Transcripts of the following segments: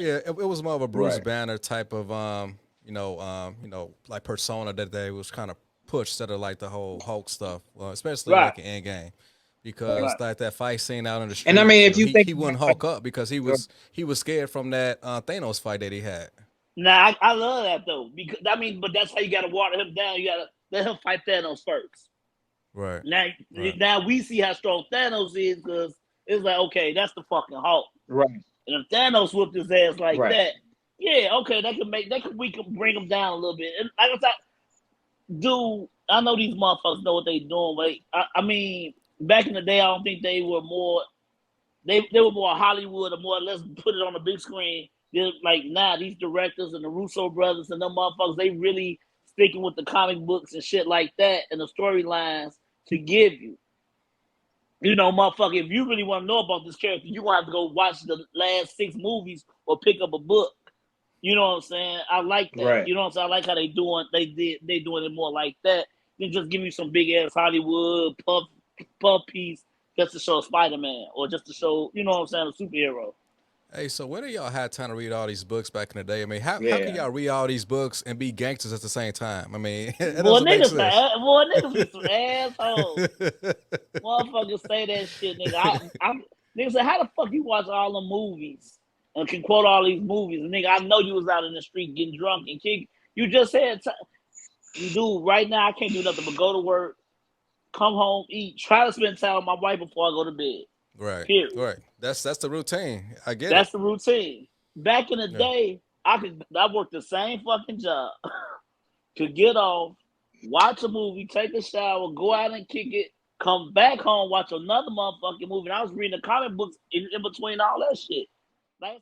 Yeah, it was more of a Bruce Right. Banner type of like persona that they was kind of pushed instead of like the whole Hulk stuff, especially Right, like in Endgame, right. because like that fight scene out in the And I mean, streets, if you think he wouldn't about Hulk up because he was scared from that Thanos fight that he had. Now I love that though because I mean, but that's how you got to water him down. You got to let him fight Thanos first. Right, Now, right, now we see how strong Thanos is because it's like, okay, that's the fucking Hulk. right, And if Thanos whooped his ass like right, that, yeah, okay, we can bring him down a little bit. And like I said, dude, I know these motherfuckers know what they doing, but I mean, back in the day, I don't think they were more. They were more Hollywood or more. Let's put it on the big screen. They're like nah, these directors and the Russo brothers and them motherfuckers, they really sticking with the comic books and shit like that and the storylines to give you. You know, motherfucker, if you really want to know about this character, you gonna have to go watch the last 6 movies or pick up a book. You know what I'm saying? I like that. right. You know what I'm saying? I like how they doing it more like that than just give me some big ass Hollywood puff piece just to show Spider Man or just to show, you know what I'm saying, a superhero. Hey, so when do y'all had time to read all these books back in the day? I mean, how can Yeah. y'all read all these books and be gangsters at the same time? I mean, it Boy, doesn't make niggas, sense. boy, niggas be some assholes. Motherfuckers say that shit, nigga. Nigga say, how the fuck you watch all the movies and can quote all these movies? And nigga, I know you was out in the street getting drunk and kick. You just said, dude, right now I can't do nothing but go to work, come home, eat, try to spend time with my wife before I go to bed. Right, Period. right. That's the routine. I get it. That's the routine. Back in the Yeah. day, I worked the same fucking job. Could get off, watch a movie, take a shower, go out and kick it, come back home, watch another motherfucking movie. And I was reading the comic books in between all that shit. Like,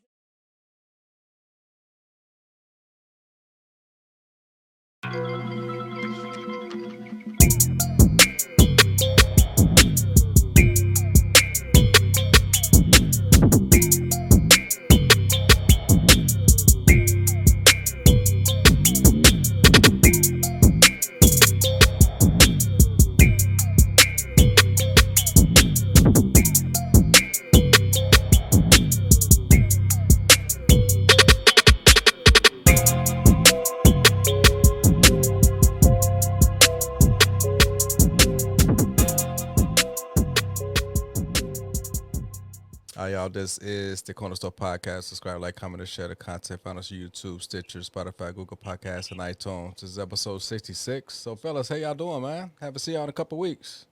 All right, y'all. This is the Cornerstone Podcast. Subscribe, like, comment, and share the content. Find us on YouTube, Stitcher, Spotify, Google Podcasts, and iTunes. This is episode 66. So, fellas, how y'all doing, man? Haven't seen y'all in a couple weeks.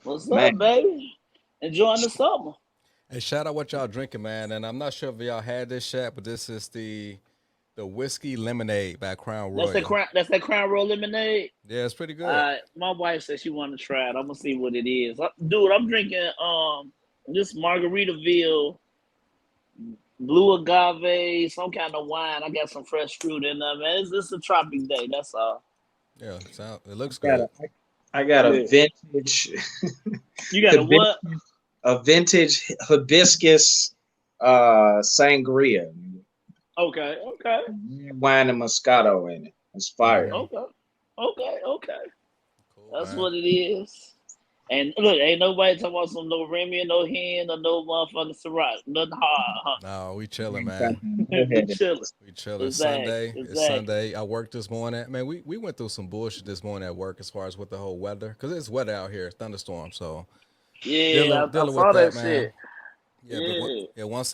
what's Man. up, baby? Enjoying the summer. Hey, shout out what y'all drinking, man. And I'm not sure if y'all had this shot, but this is the whiskey lemonade by Crown Royal. That's that Crown Royal lemonade. Yeah, it's pretty good. My wife said she wanted to try it. I'm gonna see what it is. Dude, I'm drinking this Margaritaville blue agave, some kind of wine. I got some fresh fruit in there, man. It's a tropic day. That's all. Yeah, it looks Got good. a, I got a Yeah. vintage, You got a what? a vintage hibiscus sangria. Okay, okay, Wine and Moscato in it. It's fire. Hmm. okay, okay. Cool, That's man. what it is. And look, ain't nobody talking about some no Remy or no hen or no motherfucking Ciroc. Nothing hard, No, we You chilling, ain't man. talking huh? We bullheaded. chilling. We chilling. Exactly, Sunday. It's exactly. Sunday. I worked this morning. Man, we went through some bullshit this morning at work as far as with the whole weather. Because it's weather out here, thunderstorm. So Yeah, I dealing with saw that that, man. shit. Yeah, but Yeah. yeah, once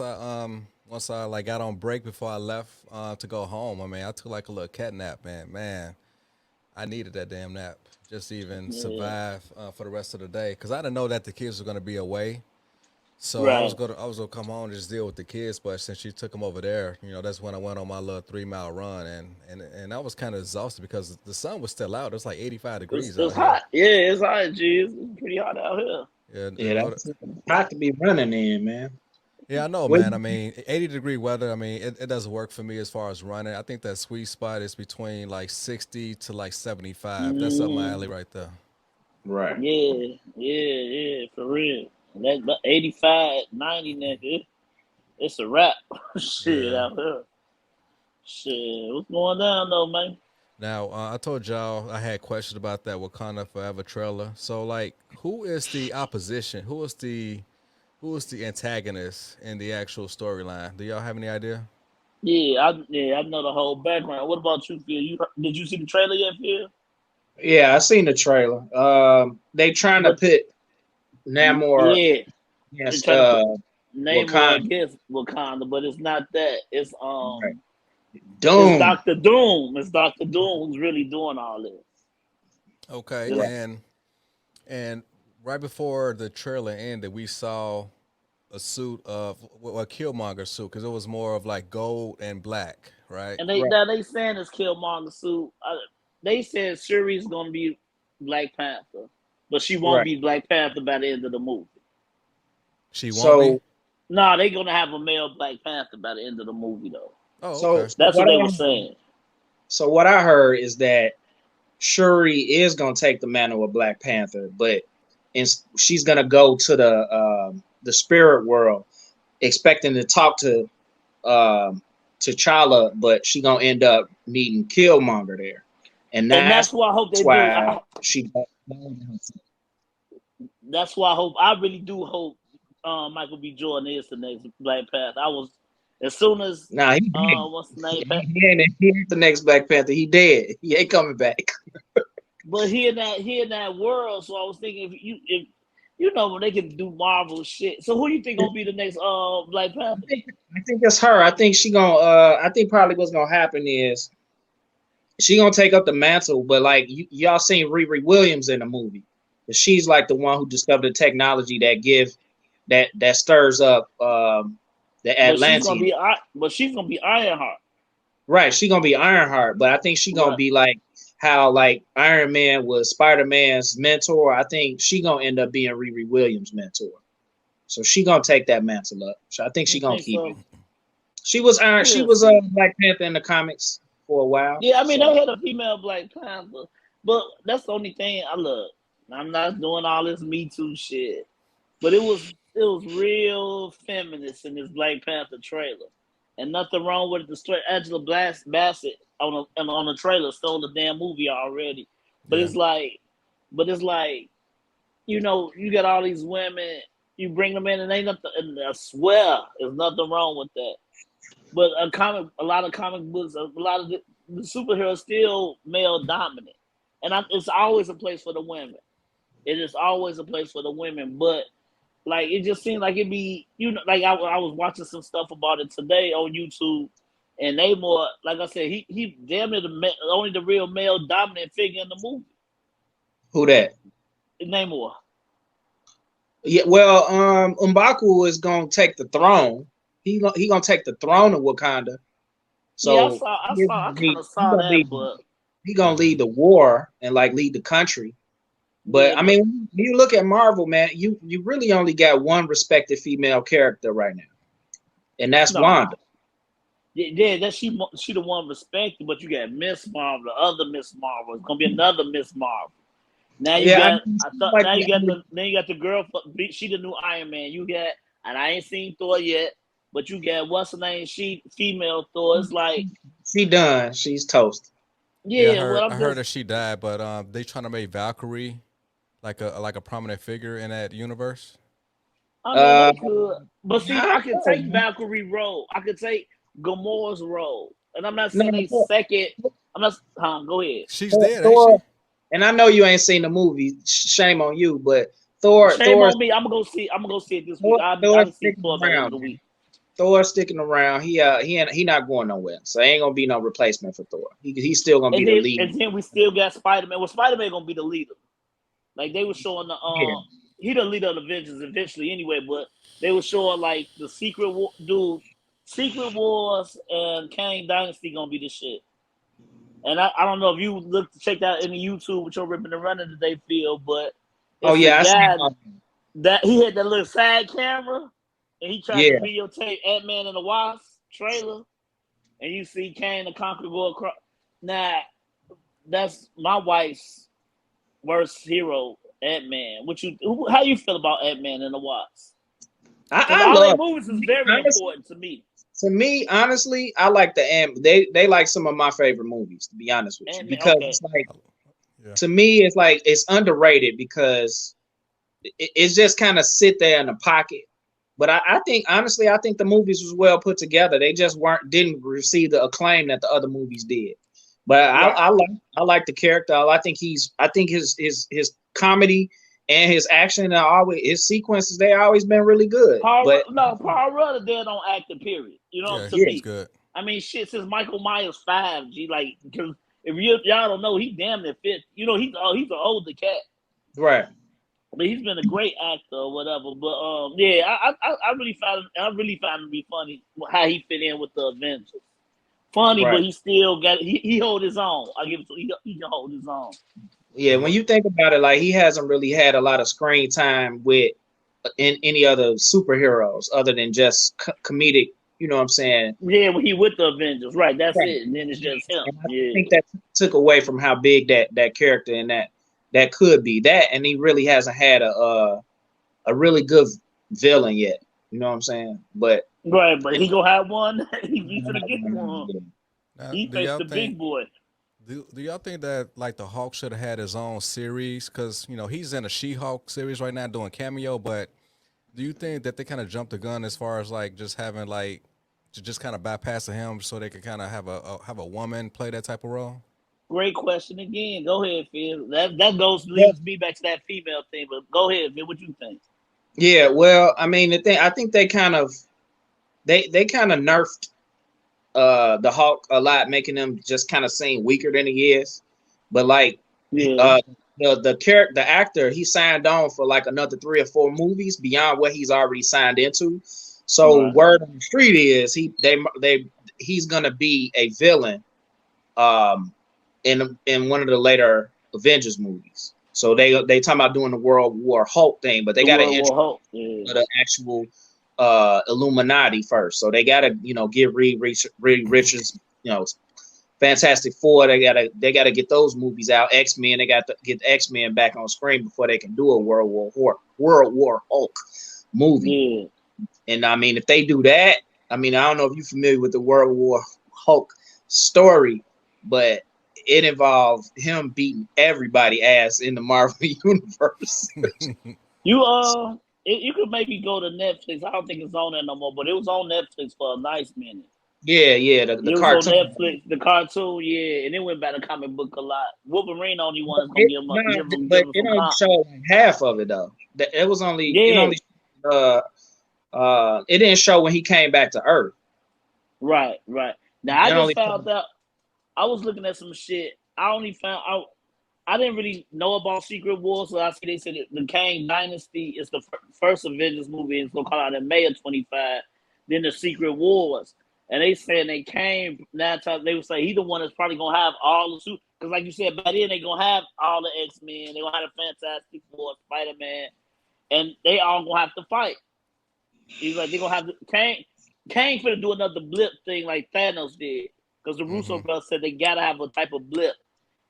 I like got on break before I left to go home, I mean, I took like a little cat nap, man. Man, I needed that damn nap just to even Yeah. survive for the rest of the day. Because I didn't know that the kids were gonna be away. So Right. I was gonna come home and just deal with the kids, but since she took them over there, that's when I went on my little 3 mile run, and I was kind of exhausted because the sun was still out. It was like 85 It's degrees it's out here. hot. Yeah, it's hot, G. It's pretty hot out here. Yeah, Yeah, that's hot to be running in, man. yeah, I know, What? man. I mean, 80-degree weather. I mean, it doesn't work for me as far as running. I think that sweet spot is between like 60 to like 75. That's up my Mm, alley right there. Right. yeah, for real. That 85, 90, nigga, it's a wrap. Shit Yeah. out here. Shit, what's going down though, man? Now, I told y'all I had questions about that Wakanda Forever trailer. So, like, who is the opposition? Who is the antagonist in the actual storyline? Do y'all have any idea? I know the whole background. What about you, Phil? Did you see the trailer yet, Phil? Yeah, I seen the trailer. They trying to But pit Namor yeah, they against trying to put Namor Wakanda. against Wakanda, but it's not that. Right. It's Doom. Doctor Doom. It's Doctor Doom who's really doing all this. Okay, It's, Right. and right before the trailer ended, we saw a suit of a Killmonger suit because it was more of like gold and black, right? and Right. they saying it's Killmonger suit. They said Shuri's gonna be Black Panther, but she won't Right. be Black Panther by the end of the movie. She won't be. So Nah, they gonna have a male Black Panther by the end of the movie though. Oh, so okay. That's what what they I were saying. so what I heard is that Shuri is gonna take the mantle of Black Panther, but she's gonna go to the spirit world, expecting to talk to T'Challa, but she gonna end up meeting Killmonger there, and And that's that's what I hope they do. why she. That's why I hope. I really do hope Michael B. Jordan is the next Black Panther. I was as soon as Nah, he dead. what's the name? He ain't the next Black Panther. He dead. He ain't coming back. But he in that world, so I was thinking if you know when they can do Marvel shit. So who do you think gonna be the next Black Panther? I think it's her. I think she gonna. I think probably what's gonna happen is she gonna take up the mantle. But like y'all seen Riri Williams in the movie, she's like the one who discovered the technology that stirs up the But she's gonna Atlantean. be Ironheart. Right, she gonna be Ironheart, but I think she gonna Right. be like how like Iron Man was Spider-Man's mentor. I think she gonna end up being Riri Williams' mentor. So she gonna take that mantle up. So I think she You gonna think keep it. so? She was Iron. She We'll was see. Black Panther in the comics for a while. Yeah, I mean So they had a female Black Panther, but that's the only thing I love. I'm not doing all this Me Too shit, but it was real feminist in this Black Panther trailer, and nothing wrong with it. The story Angela Bassett on the trailer stole the damn movie already, but Yeah. it's like you got all these women, you bring them in, and ain't nothing. And I swear, there's nothing wrong with that. But a lot of comic books, a lot of the superheroes still male dominant, and it's always a place for the women. It is always a place for the women, but like it just seemed like it'd be like I was watching some stuff about it today on YouTube, and Namor, like I said, he damn near only the real male dominant figure in the movie. who that? Namor. Yeah, well, M'Baku is gonna take the throne. He gonna take the throne of Wakanda. Yeah, So I kind of saw that, but he gonna lead the war and like lead the country. yeah, But I mean, when you look at Marvel, man, you really only got one respected female character right now, and that's no, Wanda. yeah, that she the one respected, but you got Miss Marvel, the other Miss Marvel. It's gonna be another Miss Marvel. Now you Yeah, got I thought like now you got the girl. She the new Iron Man. You got, and I ain't seen Thor yet, but you got what's her name? She female Thor. It's like she done. She's toast. Yeah, yeah. Well, I I'm heard just that she died, but they trying to make Valkyrie like a prominent figure in that universe. I mean Uh, they could, but see I I could take Valkyrie role. I could take Gamora's role, and I'm not saying they no, second. I'm not. Go ahead. She's dead, ain't Thor, she? and I know you ain't seen the movie. Shame on you, but Shame on me. I'm gonna go see. I'm gonna go see it this week. I Thor's done see sticking Thor by the end of around, the man. week. Thor's sticking around. He not going nowhere. So ain't gonna be no replacement for Thor. He's still gonna be And the then lead. and then we still got Spider Man. Well, Spider Man gonna be the leader. Like they were showing Yeah. he the leader of the Avengers eventually anyway, but they were showing like the Secret Wars and Kang Dynasty gonna be the shit. And I don't know if you check that in the YouTube with your ripping and running today, Phil, but Oh it's a yeah, I see. guy that he had that little side camera and he tried to Yeah, videotape Ant-Man and the Wasp trailer, and you see Kang the Conqueror go across. Now, that's my wife's worst hero, Ant-Man. How you feel about Ant-Man and the Wasp? Because I all their love. movies is very Honestly, important to me. to me, honestly, I like the Ant. They like some of my favorite movies. To be honest with you, Ant-Man, because okay. it's like Yeah. to me, it's like it's underrated because it's just kind of sit there in the pocket. But I think honestly, I think the movies was well put together. They just didn't receive the acclaim that the other movies did. But Right. I like the character. I think his comedy and his action and always his sequences they always been really good. But Paul Rudd there don't act the period. You know, Yeah, to he's yeah, me. good. I mean, shit, since Michael Myers 5, G, like, because if y'all don't know, he damn near fit. You know, he's an older cat, right, but he's been a great actor or whatever. But yeah, I really found it to be funny how he fit in with the Avengers. Funny, but right. he still got he hold his own. I give it to he can hold his own. Yeah, when you think about it, like he hasn't really had a lot of screen time with in any other superheroes other than just comedic. You know what I'm saying? Yeah, when he with the Avengers, right? That's Right. it, and then it's just him. And I Yeah, think that took away from how big that character and that could be. That and he really hasn't had a really good villain yet. You know what I'm saying? But right. But he gonna have one. He's gonna get one. Now, He do faced y'all the think? big boy. Do y'all think that like the Hulk should have had his own series? Because he's in a She-Hulk series right now doing cameo. But do you think that they kind of jumped the gun as far as like just having like to just kind of bypassing him so they could kind of have a woman play that type of role? Great question again. Go ahead, Phil. That goes yeah, leads me back to that female thing. But go ahead, Phil. What you think? yeah. Well, I mean, the thing I think they kind of nerfed the Hulk a lot, making him just kind of seem weaker than he is. But like Yeah, uh the actor he signed on for like another 3 or 4 movies beyond what he's already signed into. So right. word on the street is he's gonna be a villain um in one of the later Avengers movies. So they talking about doing the World War Hulk thing, but they The got to World War intro Hulk. Yeah, the actual Illuminati first. So they got to give Reed Richards Fantastic Four. They gotta get those movies out. X-Men. They got to get the X-Men back on screen before they can do a World War Hulk movie. yeah. And I mean, if they do that, I mean, I don't know if you're familiar with the World War Hulk story, but it involved him beating everybody ass in the Marvel universe. You could maybe go to Netflix. I don't think it's on there no more, but it was on Netflix for a nice minute. Yeah, the It was on cartoon. Netflix, the cartoon, yeah, and it went by the comic book a lot. Wolverine only one is gonna It, no, give but him it some only comp. showed like half of it though. It was only it Yeah, only it didn't show when he came back to Earth. right, right. Now I It just only found out. I was looking at some shit. I only found out. I didn't really know about Secret Wars, so I see they said the Kang Dynasty is the first Avengers movie. It's gonna come out in May of 25. Then the Secret Wars, and they said they came 9 times. They would say he the one that's probably gonna have all the suit because, like you said, by then they gonna have all the X-Men. They gonna have the Fantastic Four, Spider-Man, and they all gonna have to fight. He's like they gonna have Kang. Kang finna do another blip thing like Thanos did because the Russo Hmm. brothers said they gotta have a type of blip.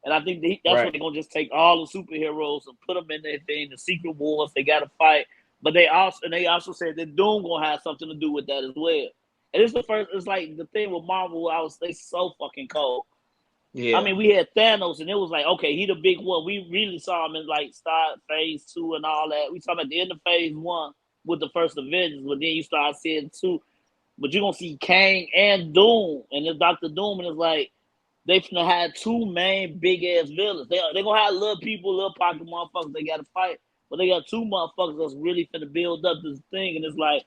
And I think that's right. what they're gonna just take all the superheroes and put them in their thing. The Secret Wars, they got to fight, but they also said that Doom gonna have something to do with that as well. And it's the first. It's like the thing with Marvel. They so fucking cold. I Yeah, mean, we had Thanos, and it was like, okay, he the big one. We really saw him in like start phase 2 and all that. We saw him at the end of phase 1 with the first Avengers, but then you start seeing 2. But you're gonna see Kang and Doom, and it's Doctor Doom, and it's like they finna have 2 main big ass villains. They gonna have little people, little pocket motherfuckers they gotta fight, but they got 2 motherfuckers that's really finna build up this thing. And it's like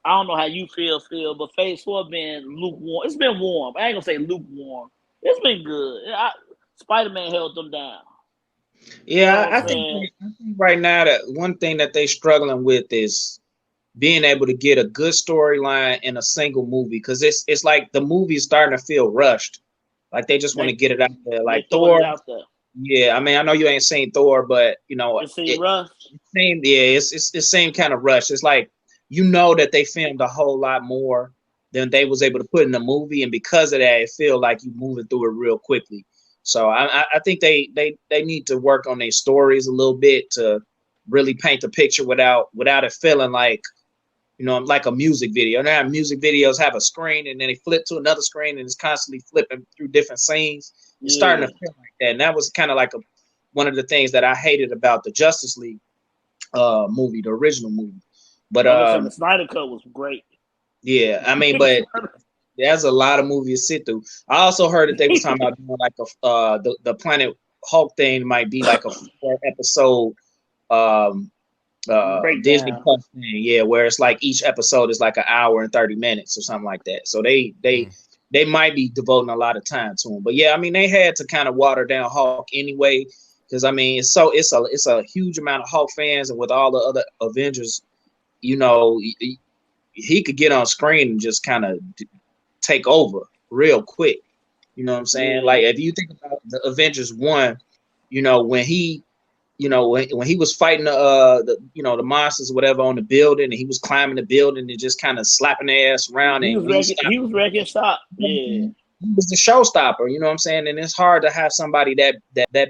I don't know how you feel, but Phase 4 been lukewarm. It's been warm. I ain't gonna say lukewarm. It's been good. Spider Man held them down. You know yeah. what I'm saying? I think right now that one thing that they struggling with is being able to get a good storyline in a single movie because it's like the movie's starting to feel rushed. Like they just want to They get it out there. they Like throwing it Thor, out there. yeah. I mean, I know you ain't seen Thor, but It seemed rough. it seemed it's the same kind of rush. It's like that they filmed a whole lot more than they was able to put in the movie, and because of that, it feel like you moving through it real quickly. So I think they need to work on their stories a little bit to really paint the picture without it feeling like like a music video. Now music videos have a screen and then they flip to another screen and it's constantly flipping through different scenes. It's starting Yeah. to feel like that. And that was kind of like one of the things that I hated about the Justice League movie, the original movie. But Like I said, the Snyder Cut was great. yeah, I mean, but there's a lot of movies to sit through. I also heard that they was talking about doing like the Planet Hulk thing might be like a 4 episode Disney Breakdown. Plus thing, yeah, where it's like each episode is like an hour and 30 minutes or something like that. So they might be devoting a lot of time to him. But yeah, I mean, they had to kind of water down Hulk anyway, because I mean, it's a huge amount of Hulk fans, and with all the other Avengers, you know, he could get on screen and just kind of take over real quick. You know what I'm saying? Yeah. Like if you think about the Avengers 1, you know, when he when he was fighting the monsters or whatever on the building, and he was climbing the building and just kind of slapping their ass around, He and was wrecking shop. Yeah. he was the showstopper. You know what I'm saying? And it's hard to have somebody that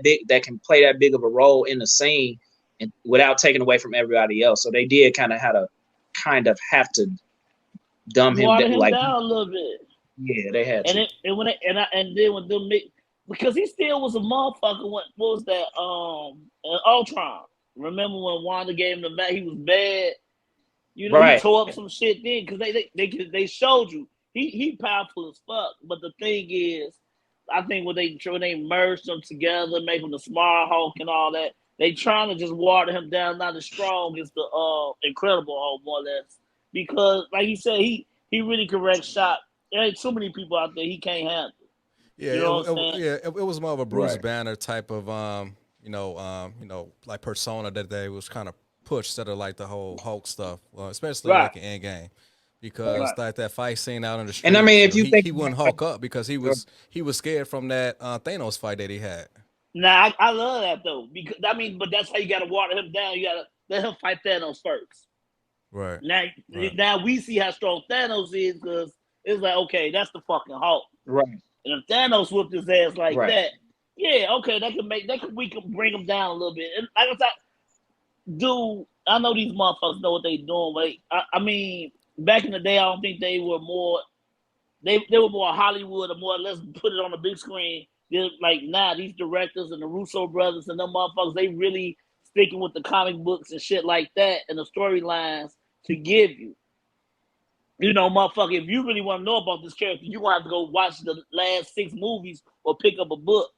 big that can play that big of a role in the scene and without taking away from everybody else. So they did kind of have to dumb him Water him like down a little bit. yeah, they had to. And then when them because he still was a motherfucker. What was that? Ultron. Remember when Wanda gave him the back? He was bad. You know, Right. he tore up some shit then because they showed you he powerful as fuck. But the thing is, I think when they merged them together, make him the smart Hulk and all that, they trying to just water him down, not as strong as the Incredible Hulk, more or less. Because, like he said, he really can wreck shop. There ain't too many people out there he can't handle. Yeah, You know what I'm saying? it was more of a Bruce Right. Banner type of like persona that they was kind of pushed instead of like the whole Hulk stuff, especially Right. like in Endgame, because Right. like that fight scene out in the street. And I mean, if you think he wouldn't Hulk up because he was scared from that Thanos fight that he had. Nah, I love that though. Because I mean, but that's how you gotta water him down. You gotta let him fight Thanos first. Right. Now we see how strong Thanos is because it's like, okay, that's the fucking Hulk. Right. And if Thanos whooped his ass like Right. that, yeah, okay, we can bring him down a little bit. And like I said, dude, I know these motherfuckers know what they doing, but I mean, back in the day, I don't think they were more. They were more Hollywood or more. Let's put it on the big screen. They're like, nah, these directors and the Russo brothers and them motherfuckers, they really sticking with the comic books and shit like that and the storylines to give you. You know, motherfucker, if you really want to know about this character, you're going to have to go watch the last 6 movies or pick up a book.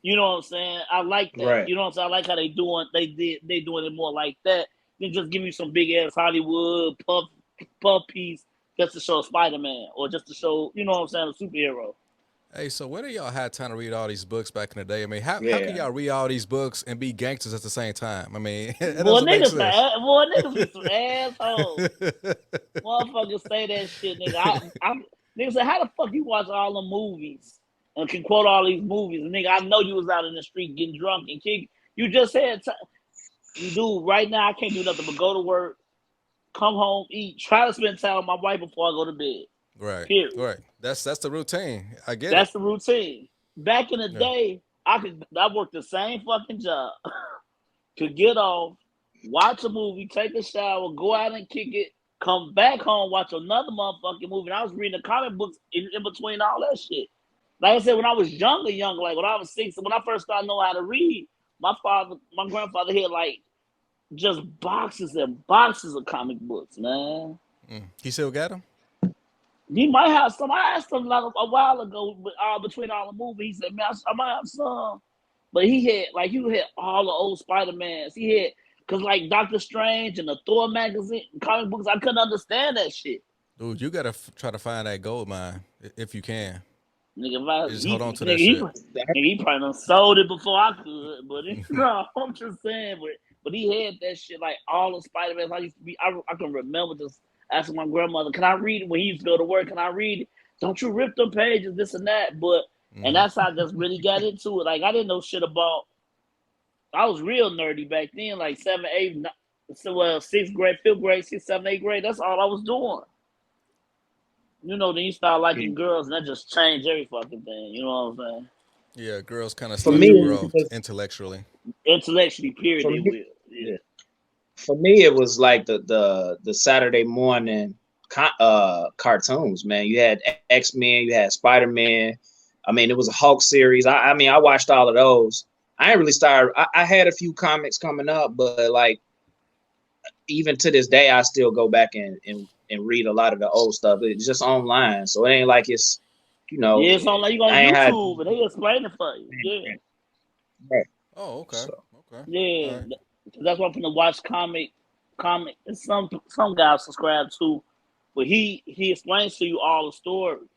You know what I'm saying? I like that. Right. You know what I'm saying? I like how they doing it more like that than just give me some big ass Hollywood puff piece just to show Spider-Man or just to show, you know what I'm saying, a superhero. Hey, so where did y'all have time to read all these books back in the day? I mean, how Yeah. can y'all read all these books and be gangsters at the same time? I mean, it Boy, doesn't make sense. niggas be some assholes. Motherfuckers say that shit, nigga. Nigga say, how the fuck you watch all the movies and can quote all these movies? And nigga, I know you was out in the street getting drunk and kick. You just said, dude, right now I can't do nothing but go to work, come home, eat, try to spend time with my wife before I go to bed. Right. Period. Right. That's the routine. I get That's it. the routine. Back in the day, I worked the same fucking job. Could get off, watch a movie, take a shower, go out and kick it, come back home, watch another motherfucking movie. And I was reading the comic books in between all that shit. Like I said, when I was younger, like when I was 6, when I first started knowing how to read, my grandfather had like just boxes and boxes of comic books, man. He still got them? He might have some. I asked him like a while ago, between all the movies, he said, man, I might have some. But he had all the old Spider-Mans. He had, because like Doctor Strange and the Thor magazine, comic books, I couldn't understand that shit. Dude, you got to try to find that gold mine if you can. Nigga, just hold on to that shit. He probably done sold it before I could, but no, I'm just saying. But he had that shit, like all the Spider-Mans. I used to be, I can remember just asking my grandmother, can I read it when he used to go to work? Can I read it? Don't you rip them pages, this and that. But and that's how I just really got into it. Like I didn't know shit about. I was real nerdy back then, like 7, 8, 9, 6th grade, 5th grade, 6th, 7th, 8th grade. That's all I was doing. You know, then you start liking girls, and that just changed every fucking thing. You know what I'm saying? Yeah, girls kind of For start me, to grow it was- intellectually. Intellectually, period, For they me- will. Yeah. For me, it was like the Saturday morning cartoons, man. You had X-Men, you had Spider-Man. I mean, it was a Hulk series. I mean, I watched all of those. I ain't really started. I had a few comics coming up, but like even to this day, I still go back and read a lot of the old stuff. It's just online, so it ain't like it's, Yeah, it's on like you go on I ain't had. YouTube and they explain it for you. Yeah. Right. Oh, okay. So, Okay. Yeah. All right. That's why I'm finna watch comic. And some guys subscribe to, but he explains to you all the stories.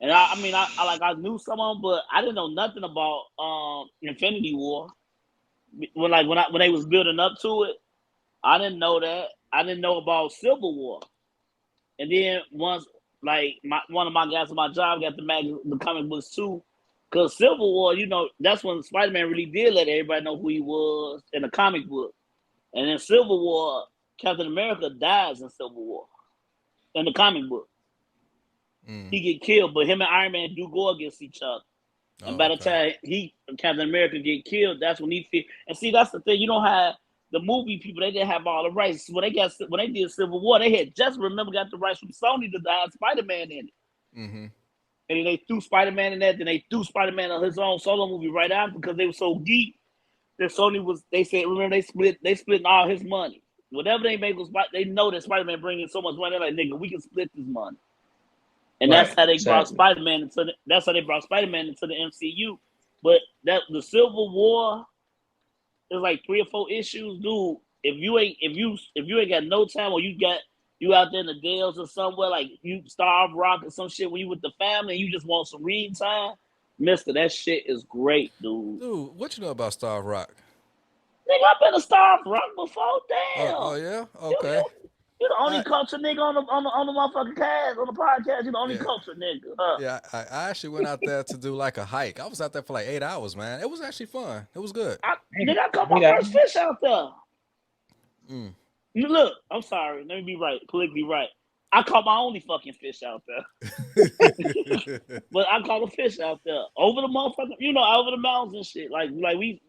And I mean I knew some of them, but I didn't know nothing about Infinity War. When they was building up to it, I didn't know that. I didn't know about Civil War. And then once like one of my guys at my job got the comic books too. Cause Civil War, that's when Spider-Man really did let everybody know who he was in the comic book. And in Civil War, Captain America dies in Civil War. In the comic book. He get killed, but him and Iron Man do go against each other. And by the time Captain America get killed, that's when he feel. And see, that's the thing. You don't have the movie people. They didn't have all the rights. When they did Civil War, they had just got the rights from Sony to have Spider-Man in it. Mm-hmm. And then they threw Spider-Man in that. Then they threw Spider-Man on his own solo movie right after because they were so geek that Sony was. They said, remember they split all his money. Whatever they make was, they know that Spider-Man bringing so much money. They're like, nigga, we can split this money. And that's how they brought Spider-Man into the MCU. But the Civil War is like 3 or 4 issues, dude. If you ain't got no time, or you out there in the Dells or somewhere, like you Starve Rock or some shit when you with the family and you just want some reading time, mister, that shit is great, dude. Dude, what you know about Star Rock? Nigga, I've been to Starve Rock before. Damn. Oh yeah? Okay. You're the only culture nigga on the motherfucking cast, on the podcast. You're the only culture nigga. Yeah, I actually went out there to do like a hike. I was out there for like 8 hours, man. It was actually fun. It was good. I caught my first fish out there. Look, I'm sorry. Let me be right. Politically right. I caught my only fucking fish out there. But I caught a fish out there. Over the motherfucking, over the mountains and shit. Like we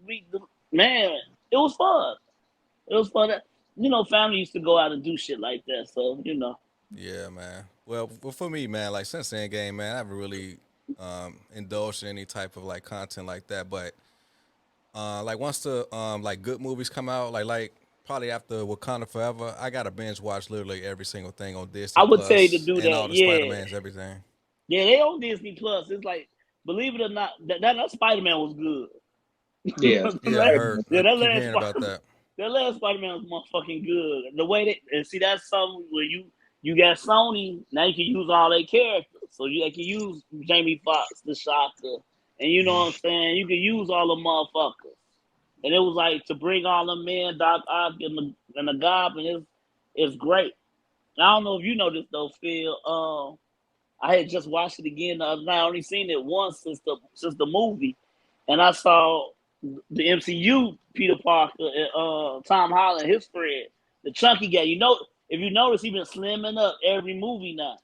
man, it was fun. It was fun. Family used to go out and do shit like that. So, Yeah, man. Well, for me, man, like since the Endgame, man, I haven't really indulged in any type of like content like that. But like once the like good movies come out, like probably after Wakanda Forever, I gotta binge watch literally every single thing on Disney. I would tell you to do and that. all the Yeah, Spider-Mans, everything. Yeah, they on Disney Plus. It's like, believe it or not, that Spider-Man was good. Yeah, I heard. Yeah, I keep hearing about that. That last Spider-Man was motherfucking good. The way and see, that's something where you got Sony, now you can use all their characters. So they can use Jamie Foxx, the Shocker, and you know what I'm saying? You can use all the motherfuckers. And it was like to bring all them men, Doc Ock and the Goblin, it's great. I don't know if you know this though, Phil. I had just watched it again the other night. I only seen it once since the movie. And I saw the MCU Peter Parker and Tom Holland, his friend, the chunky guy. If you notice, he been slimming up every movie now.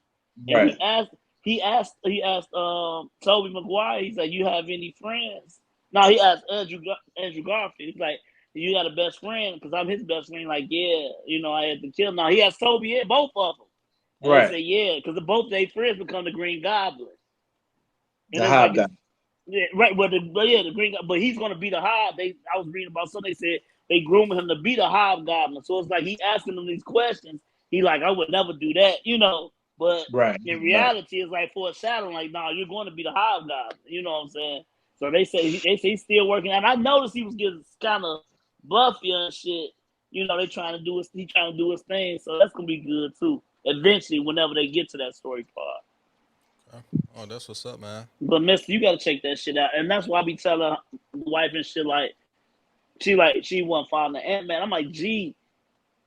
And he asked Tobey Maguire, he said, "You have any friends?" No, he asked Andrew Garfield. He's like, "You got a best friend?" Because I'm his best friend. Like, yeah, I had to kill him. Now he asked Tobey, both of them. And they said, yeah, because both their friends become the Green Goblin. And the Hobgoblin. Yeah, right. Well, the Green Goblin, but he's going to be the Hob. I was reading about something. They said they grooming him to be the Hobgoblin. So it's like he asking them these questions. He like, I would never do that, But in reality, it's like foreshadowing. Like, nah, you're going to be the Hobgoblin. You know what I'm saying? So they say he's still working. And I noticed he was getting kind of buffy and shit. They trying to do his thing. So that's gonna be good too. Eventually, whenever they get to that story part. Okay. Oh, that's what's up, man. But mister, you gotta check that shit out. And that's why I be telling my wife and shit she wasn't following the Ant-Man. I'm like, gee,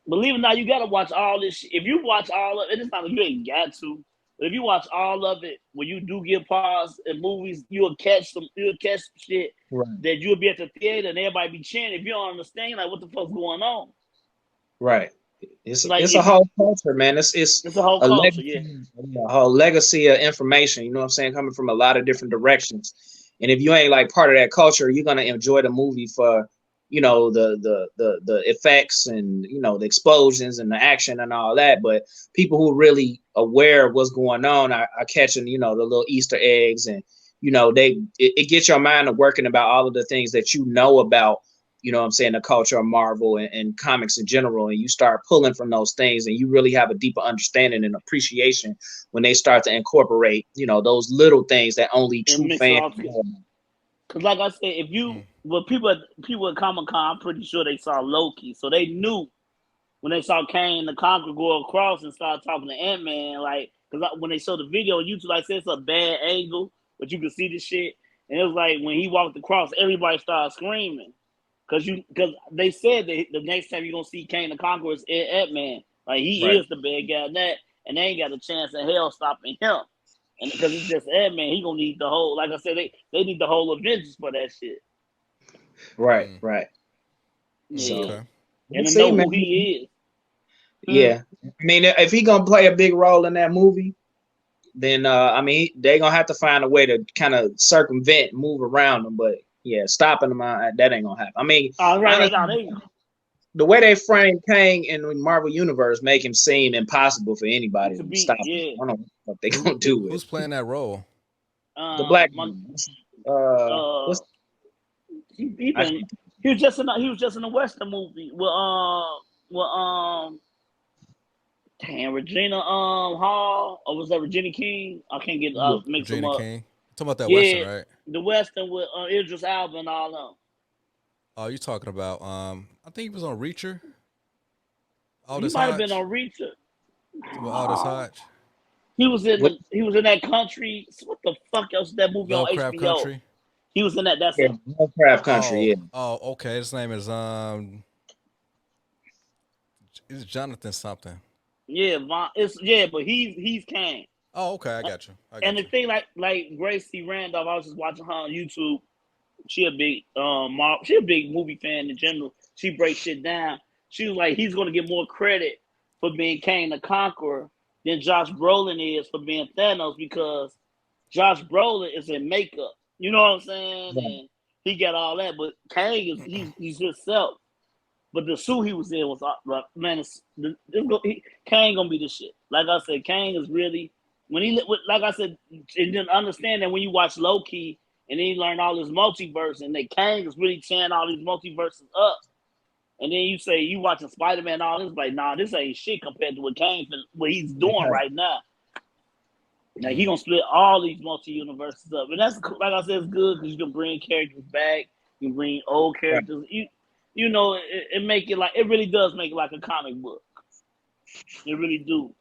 believe it or not, you gotta watch all this shit. If you watch all of it, it's not like you ain't got to. But if you watch all of it, when you do get pause in movies, you'll catch some shit that you'll be at the theater and everybody be cheering. If you don't understand, like, what the fuck's going on? Right. It's a whole culture, man. It's a whole culture, a whole legacy of information, you know what I'm saying, coming from a lot of different directions. And if you ain't like part of that culture, you're gonna enjoy the movie for, the effects and the explosions and the action and all that. But people who are really aware of what's going on are catching, the little Easter eggs, and it gets your mind to working about all of the things that about you know what I'm saying, the culture of Marvel and comics in general, and you start pulling from those things, and you really have a deeper understanding and appreciation when they start to incorporate, you know, those little things that only true fans know. Because like I said, if you people at Comic-Con, I'm pretty sure they saw Loki, so they knew when they saw Kang the Conqueror go across and start talking to Ant-Man, like, because when they showed the video on YouTube, like I said, it's a bad angle, but you can see the shit. And it was like when he walked across, everybody started screaming. Because they said that the next time you're going to see Kang the Conqueror is Ant-Man. Like, he is the bad guy in that, and they ain't got a chance in hell stopping him. And because it's just Ant-Man, he going to need the whole, like I said, they need the whole Avengers for that shit. Right. Yeah. So, and to know who he is. Yeah. I mean, if he going to play a big role in that movie, then, I mean, they're going to have to find a way to kind of circumvent, move around him. But, yeah, stopping him, that ain't going to happen. I mean, the way they frame Kang in the Marvel Universe make him seem impossible for anybody to stop him. I don't know what they're going to do with it. Who's playing that role? The black man. He was just in a Western movie with Regina Hall, or was that Regina King? I can't get mix them up. Regina King. Talking about that Western, right? The Western with Idris Elba and all them. Oh, you talking about? I think he was on Reacher. He might have been on Reacher. Aldous Hodge. He was in that country. What the fuck else is that movie Lovecraft on HBO? Country. He was in that. That's Lovecraft Country. Yeah. Oh, okay. His name is It's Jonathan something. Yeah, but he's Kang. Oh, okay, I got you. The thing, like Gracie Randolph, I was just watching her on YouTube. She a big movie fan in general. She breaks shit down. She was like, he's gonna get more credit for being Kang the Conqueror than Josh Brolin is for being Thanos, because Josh Brolin is in makeup. You know what I'm saying? Yeah. And he got all that, but Kang is he's himself. But the suit he was in was man. Kang gonna be the shit. Like I said, Kang is really like I said, and didn't understand that when you watch Loki and then you learn all this multiverse, and that Kang is really tearing all these multiverses up. And then you say you watching Spider-Man and all this, like, nah, this ain't shit compared to what he's doing right now. Like, he gonna split all these multi-universes up, and that's, like I said, it's good because you can bring characters back, you can bring old characters. Right. You know, it make it like, it really does make it like a comic book. It really do.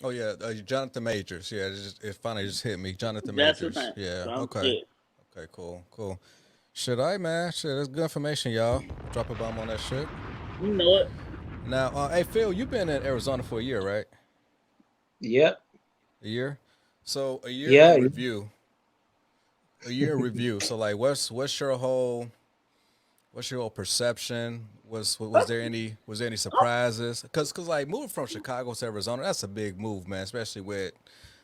Oh yeah, Jonathan Majors. Yeah, it finally just hit me. Jonathan Majors. Yeah. Okay. Okay. Cool. Shit, all right, man. Shit, that's good information, y'all. Drop a bomb on that shit. You know it. Now, hey Phil, you've been in Arizona for a year, right? Yep. A year. So a year in review. A year in review. So like, what's your whole perception? Was there any surprises? Because like moving from Chicago to Arizona, that's a big move, man. Especially with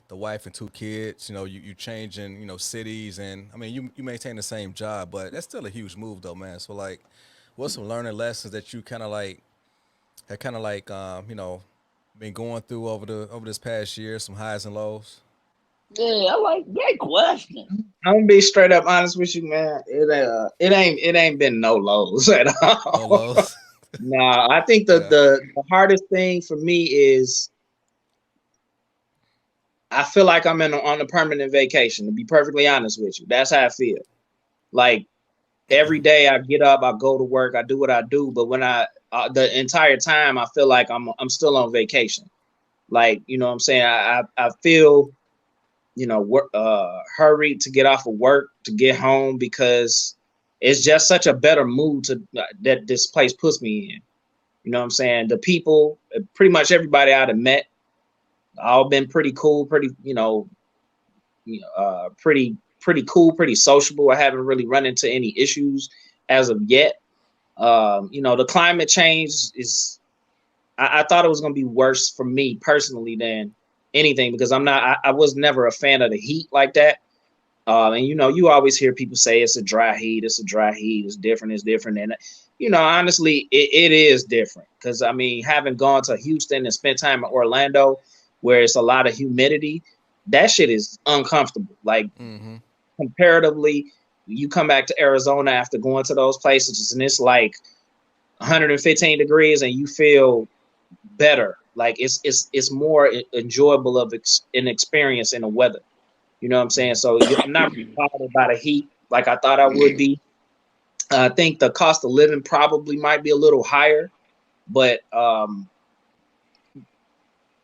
the wife and 2 kids. You know, you changing, you know, cities, and I mean you maintain the same job, but that's still a huge move though, man. So like, what's some learning lessons that you kind of like you know, been going through over this past year? Some highs and lows. Yeah, great question. I'm gonna be straight up honest with you, man. It ain't been no lows at all. No lows. Nah, I think the hardest thing for me is I feel like I'm on a permanent vacation. To be perfectly honest with you, that's how I feel. Like every day I get up, I go to work, I do what I do, but when the entire time I feel like I'm still on vacation. Like, you know what I'm saying? I feel, you know, hurried to get off of work, to get home, because it's just such a better mood that this place puts me in. You know what I'm saying? The people, pretty much everybody I'd have met, all been pretty cool, pretty cool, pretty sociable. I haven't really run into any issues as of yet. You know, the climate change is, I thought it was going to be worse for me personally than anything, because I was never a fan of the heat like that. And you know, you always hear people say it's a dry heat, it's different. And you know, honestly, it is different, because I mean, having gone to Houston and spent time in Orlando where it's a lot of humidity, that shit is uncomfortable. Like comparatively, You come back to Arizona after going to those places, and it's like 115 degrees, and you feel better. Like it's more enjoyable of an experience in the weather. You know what I'm saying? So I'm not bothered by the heat like I thought I would be. I think the cost of living probably might be a little higher, but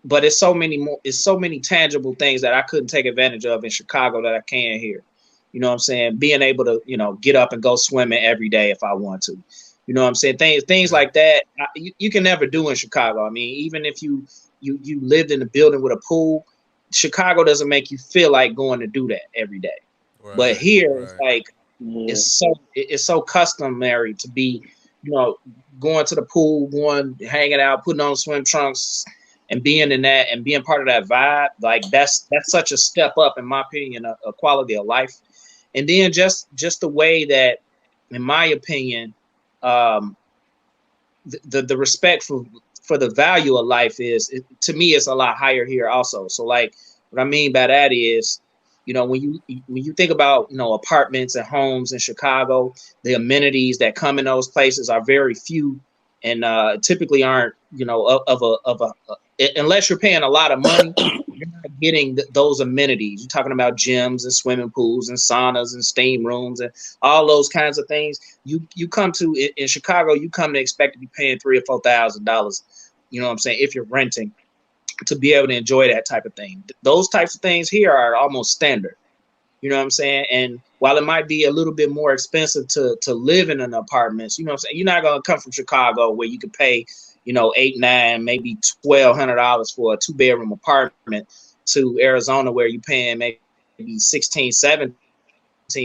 it's so many tangible things that I couldn't take advantage of in Chicago that I can here. You know what I'm saying? Being able to, get up and go swimming every day if I want to. You know what I'm saying? Things like that you can never do in Chicago. I mean, even if you lived in a building with a pool, Chicago doesn't make you feel like going to do that every day. Right, but here it's like it's so customary to be, going to the pool, hanging out, putting on swim trunks, and being in that and being part of that vibe. Like that's such a step up, in my opinion, a quality of life. And then just the way that, in my opinion, the respect for the value of life to me, it's a lot higher here also. So like what I mean by that is, when you think about, apartments and homes in Chicago, the amenities that come in those places are very few and typically aren't, unless you're paying a lot of money, you're not getting those amenities. You're talking about gyms and swimming pools and saunas and steam rooms and all those kinds of things. You come to in Chicago, you come to expect to be paying $3,000 or $4,000. You know what I'm saying? If you're renting, to be able to enjoy that type of thing. Those types of things here are almost standard. You know what I'm saying? And while it might be a little bit more expensive to live in an apartment, you know what I'm saying? You're not going to come from Chicago where you can pay, $800, $900, maybe $1,200 for a 2-bedroom apartment to Arizona where you're paying maybe $16, $17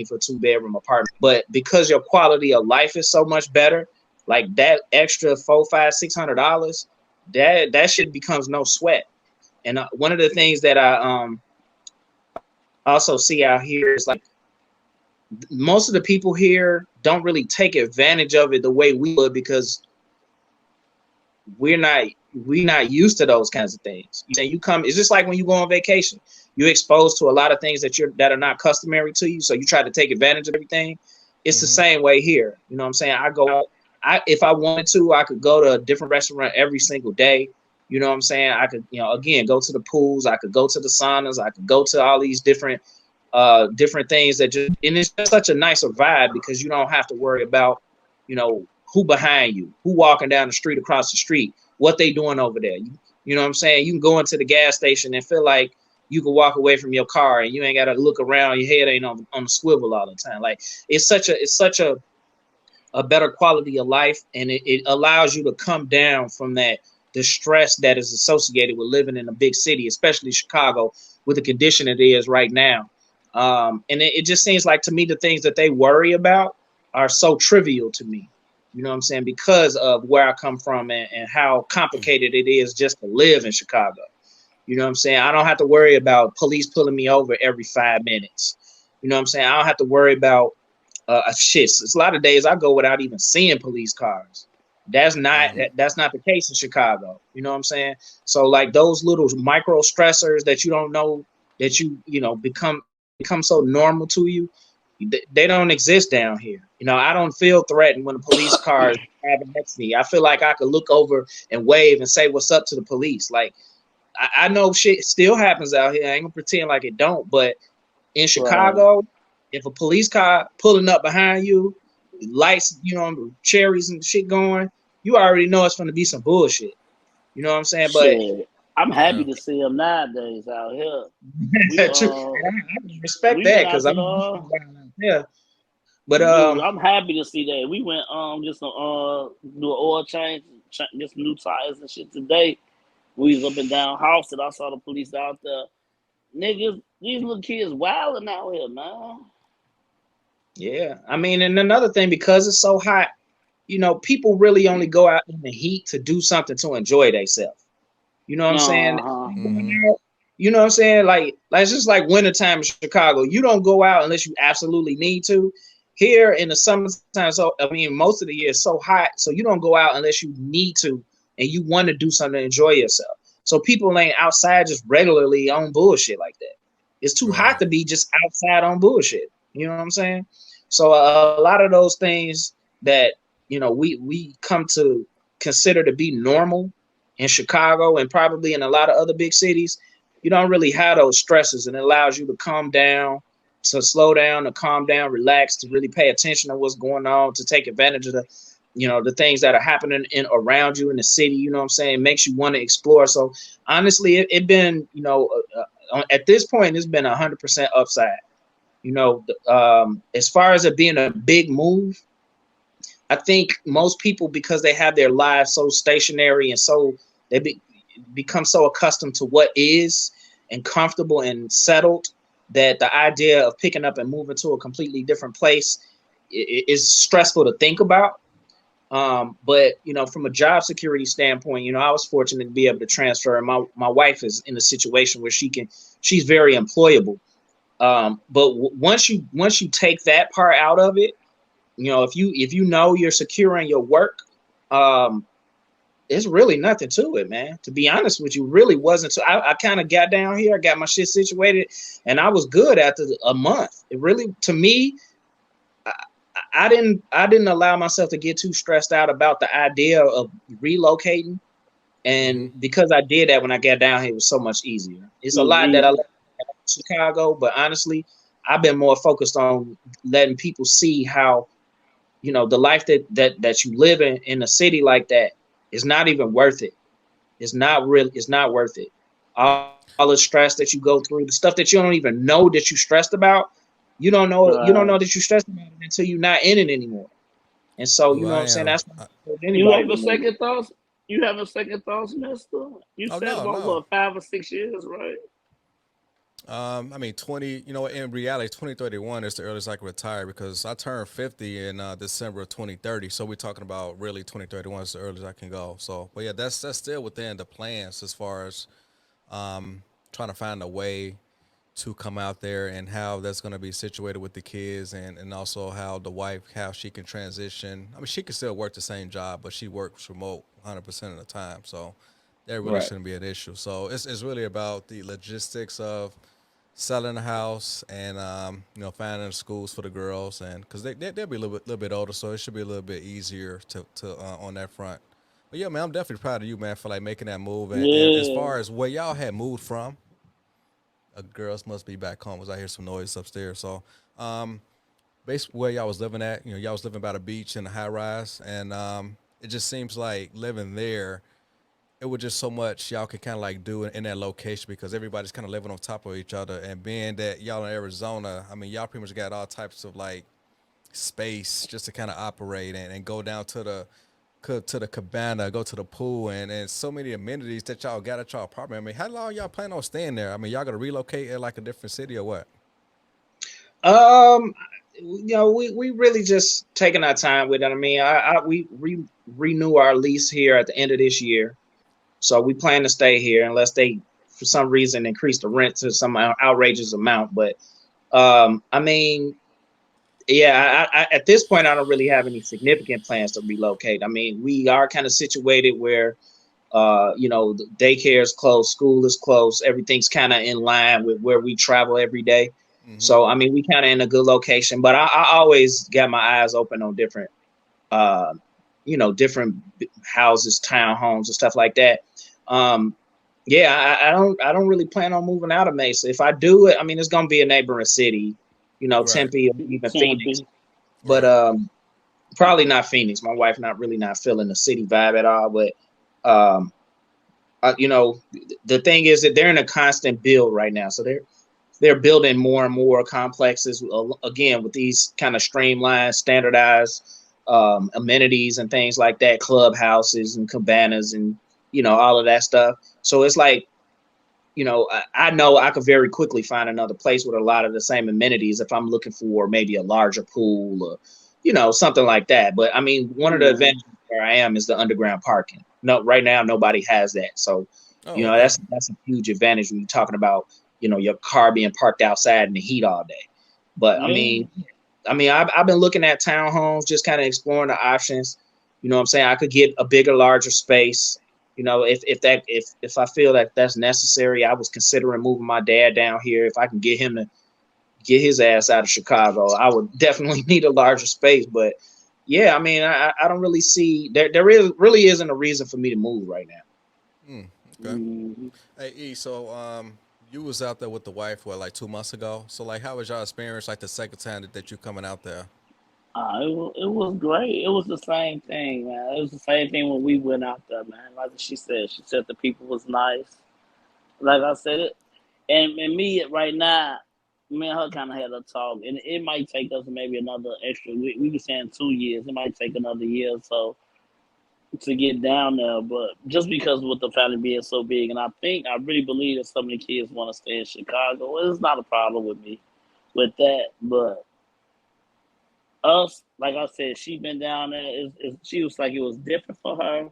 for a 2-bedroom apartment. But because your quality of life is so much better, like that extra $400, $500, $600, that shit becomes no sweat. And one of the things that I also see out here is like most of the people here don't really take advantage of it the way we would, because we're not used to those kinds of things. You come, it's just like when you go on vacation, you're exposed to a lot of things that are not customary to you, so you try to take advantage of everything. It's the same way here. You know what I'm saying? I go out, if I wanted to, I could go to a different restaurant every single day. You know what I'm saying? I could, again, go to the pools. I could go to the saunas. I could go to all these different things and it's just such a nicer vibe because you don't have to worry about, who behind you, who walking down the street across the street, what they doing over there. You know what I'm saying? You can go into the gas station and feel like you can walk away from your car and you ain't got to look around. Your head ain't on the swivel all the time. Like it's such a better quality of life, and it allows you to come down from the stress that is associated with living in a big city, especially Chicago, with the condition it is right now. And it just seems like to me the things that they worry about are so trivial to me. You know what I'm saying? Because of where I come from and how complicated it is just to live in Chicago. You know what I'm saying? I don't have to worry about police pulling me over every 5 minutes. You know what I'm saying? I don't have to worry about shit. It's a lot of days I go without even seeing police cars. That's not the case in Chicago. You know what I'm saying? So like those little micro stressors that you don't know that you become so normal to you, they don't exist down here. I don't feel threatened when a police car is driving next to me. I feel like I could look over and wave and say what's up to the police. Like I know shit still happens out here. I ain't gonna pretend like it don't. But in Chicago, if a police car pulling up behind you, lights, cherries and shit going, you already know it's going to be some bullshit. You know what I'm saying? Shit. But I'm happy to see them nowadays out here. I respect that because I'm yeah. But dude, I'm happy to see that. We went just do an oil change, get some new tires and shit today. We was up and down house and I saw the police out there. Niggas, these little kids wilding out here, man. Yeah, I mean, and another thing, because it's so hot, people really only go out in the heat to do something to enjoy themselves. You know what I'm saying? You know what I'm saying? Like it's just like wintertime in Chicago. You don't go out unless you absolutely need to. Here in the summertime, so I mean, most of the year it's so hot, so you don't go out unless you need to and you want to do something to enjoy yourself. So people ain't outside just regularly on bullshit like that. It's too hot to be just outside on bullshit. You know what I'm saying? So a lot of those things that, we come to consider to be normal in Chicago and probably in a lot of other big cities, you don't really have those stresses, and it allows you to calm down, to slow down, to calm down, relax, to really pay attention to what's going on, to take advantage of the things that are happening around you in the city. You know what I'm saying? It makes you want to explore. So honestly, it been, at this point, it's been 100% upside. As far as it being a big move, I think most people, because they have their lives so stationary and so become so accustomed to what is and comfortable and settled, that the idea of picking up and moving to a completely different place is stressful to think about. But from a job security standpoint, I was fortunate to be able to transfer. My wife is in a situation where she's very employable. But once you take that part out of it, if you know you're secure in your work, it's really nothing to it, man. To be honest with you, really wasn't. So I kind of got down here, I got my shit situated, and I was good after a month. It really, to me, I didn't allow myself to get too stressed out about the idea of relocating. And because I did that when I got down here, it was so much easier. It's a lot that I left Chicago, but honestly, I've been more focused on letting people see how, the life that you live in a city like that is not even worth it. It's not worth it. All the stress that you go through, the stuff that you don't even know that you're stressed about, you don't know that you're stressed about it until you're not in it anymore. And so, you know what I'm saying? That's what you having second thoughts? You having second thoughts, mister? You said about what, 5 or 6 years, right? I mean, 20, in reality, 2031 is the earliest I can retire because I turned 50 in December of 2030. So we're talking about really 2031 is the earliest I can go. So, but yeah, that's still within the plans as far as trying to find a way to come out there and how that's going to be situated with the kids and also how the wife, how she can transition. I mean, she can still work the same job, but she works remote 100% of the time. So that really shouldn't be an issue. So it's really about the logistics of selling the house and finding schools for the girls, and because they'll be a little bit older, so it should be a little bit easier to on that front. But yeah, man, I'm definitely proud of you, man, for like making that move. And as far as where y'all had moved from, girls must be back home because I hear some noise upstairs. So basically where y'all was living at, y'all was living by the beach in a high rise, and it just seems like living there, it was just so much y'all could kind of like do in that location because everybody's kind of living on top of each other. And being that y'all in Arizona, I mean, y'all pretty much got all types of like space just to kind of operate and go down to the cabana, go to the pool, and so many amenities that y'all got at y'all apartment. I mean, how long y'all plan on staying there? I mean, y'all gonna relocate in like a different city or what? We really just taking our time with it. I mean, we renew our lease here at the end of this year. So we plan to stay here unless they, for some reason, increase the rent to some outrageous amount. But I mean, yeah, I at this point, I don't really have any significant plans to relocate. I mean, we are kind of situated where, the daycare is closed, school is closed, everything's kind of in line with where we travel every day. So, I mean, we kind of in a good location. But I always got my eyes open on different different houses, townhomes, and stuff like that. I don't really plan on moving out of Mesa. If I do it, I mean, it's gonna be a neighboring city, Tempe or even Phoenix. But probably not Phoenix. My wife not feeling the city vibe at all. But the thing is that they're in a constant build right now, so they're building more and more complexes again with these kind of streamlined, standardized amenities and things like that, clubhouses and cabanas and all of that stuff. So it's like, I know I could very quickly find another place with a lot of the same amenities if I'm looking for maybe a larger pool or something like that. But I mean, one of the advantages where I am is the underground parking. No, right now nobody has that. So that's a huge advantage when you're talking about your car being parked outside in the heat all day. But I mean, I've been looking at townhomes, just kind of exploring the options. You know what I'm saying? I could get a bigger, larger space. If I feel that that's necessary. I was considering moving my dad down here if I can get him to get his ass out of Chicago. I would definitely need a larger space, but yeah, I mean, I don't really see really isn't a reason for me to move right now. Okay. Mhm. Hey E, so you was out there with the wife like 2 months ago. So like, how was y'all experience like the second time that you coming out there? It was great. It was the same thing, man. It was the same thing when we went out there, man. Like she said the people was nice. Like I said it, and me right now, me and her kind of had a talk, and it might take us maybe another extra. We were saying 2 years. It might take another year or so to get down there, but just because with the family being so big, and I really believe that some of the kids want to stay in Chicago. It's not a problem with me with that, but us, like I said, she been down there. She was like it was different for her.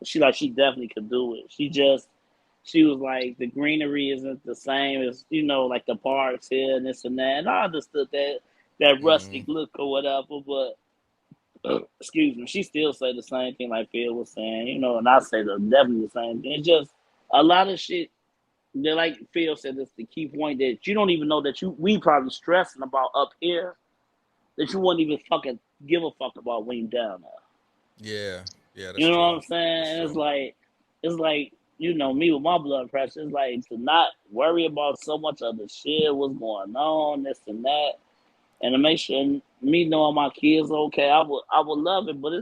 She definitely could do it. She was like the greenery isn't the same as like the parks here and this and that. And I understood that rustic Mm, look or whatever, but excuse me, she still say the same thing like Phil was saying, and I say definitely the same thing. It's just a lot of shit that like Phil said, that's the key point that you don't even know that we probably stressing about up here that you wouldn't even fucking give a fuck about when you down there. yeah, yeah, that's You know what true. I'm saying? That's And true. it's like me with my blood pressure. It's like to not worry about so much other shit, what's going on, this and that, and to make sure me knowing my kids okay. I would love it, but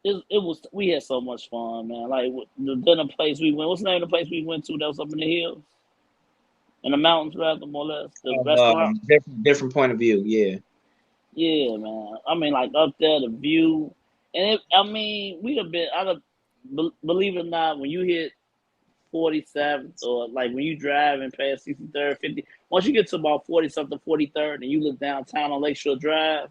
it was we had so much fun, man. Like the dinner place we went. What's the name of the place we went to that was up in the hills, in the mountains, rather more or less. The restaurant. Different point of view. Yeah. Yeah, man. I mean, like up there, the view, and I mean, we'd have been. Believe it or not, when you hit 47th, or like when you drive and past 63rd, 50, once you get to about 40 something, 43rd, and you look downtown on Lakeshore Drive,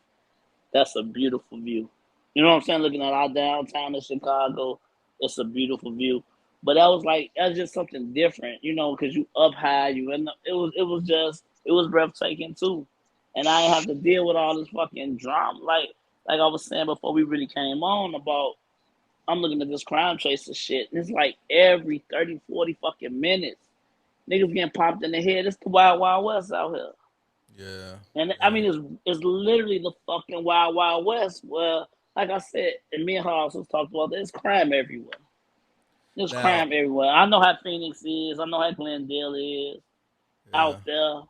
that's a beautiful view. You know what I'm saying? Looking at our downtown in Chicago, it's a beautiful view. But that's just something different, because you up high, it was breathtaking too, and I didn't have to deal with all this fucking drama, like I was saying before we really came on about. I'm looking at this crime chaser shit, and it's like every 30, 40 fucking minutes, niggas getting popped in the head. It's the Wild Wild West out here. Yeah, And I yeah, mean, it's literally the fucking Wild Wild West where, like I said, and me and her also talked about this, crime everywhere. There's now, crime everywhere. I know how Phoenix is. I know how Glendale is yeah, out there.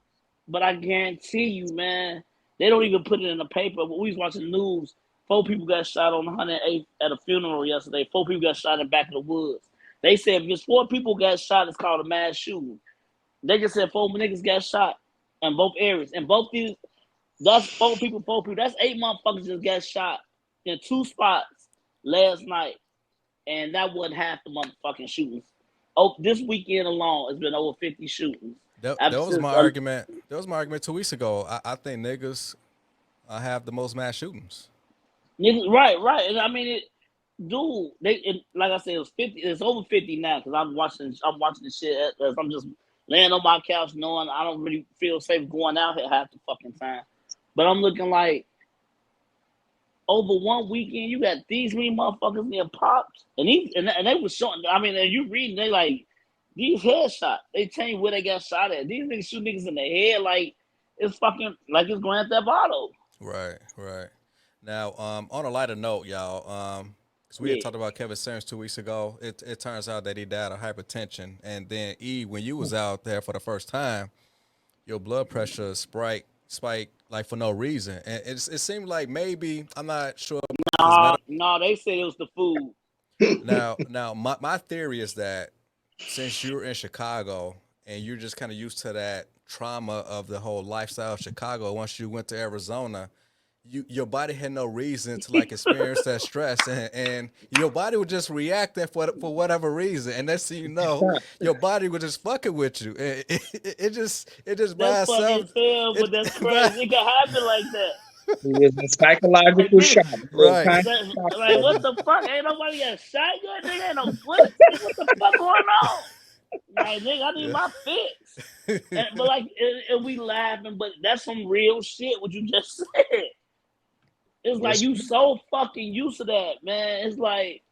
But I guarantee you, man, they don't even put it in the paper. But we was watching the news. 4 people got shot on 108th at a funeral yesterday. 4 people got shot in the back of the woods. They said if just 4 people got shot, it's called a mass shooting. They just said 4 niggas got shot in both areas. And both these, that's 4 people, 4 people. That's 8 motherfuckers just got shot in 2 spots last night. And that wasn't half the motherfucking shootings. Oh, this weekend alone, it's been over 50 shootings. that was my argument. That was my argument 2 weeks ago. I think niggas have the most mass shootings. Right. And I mean, like I said, it was 50. It's over 50 now because I'm watching the shit as I'm just laying on my couch, knowing I don't really feel safe going out here half the fucking time. But I'm looking like over one weekend, you got these many motherfuckers getting popped, and they was showing. I mean, and you reading, they like these headshots. They tell you where they got shot at. These niggas shoot niggas in the head like it's fucking like it's Grand Theft Auto. Right, right. Now, on a lighter note, y'all, because we had Yeah. talked about Kevin Stearns 2 weeks ago. It turns out that he died of hypertension, and then E, when you was out there for the first time, your blood pressure spike like for no reason, and it seemed like maybe I'm not sure his medical. No, they said it was the food. Now, my theory is that since you're in Chicago and you're just kind of used to that trauma of the whole lifestyle of Chicago, once you went to Arizona, your body had no reason to like experience that stress, and your body would just react that for whatever reason, and next thing you know, your body was just fucking with you. It just That's by funny itself, as hell, but it that's by, crazy. It can happen like that. It was a Like psychological nigga, shock. It was right. kind that, of like what shock. the fuck? Ain't nobody got shot yet. Nigga, ain't no bullets. Nigga, what the fuck going on? Like nigga, I need Yeah. my fix. But like, and we laughing, but that's some real shit. What you just said. It's like It's you so fucking used to that, man. It's like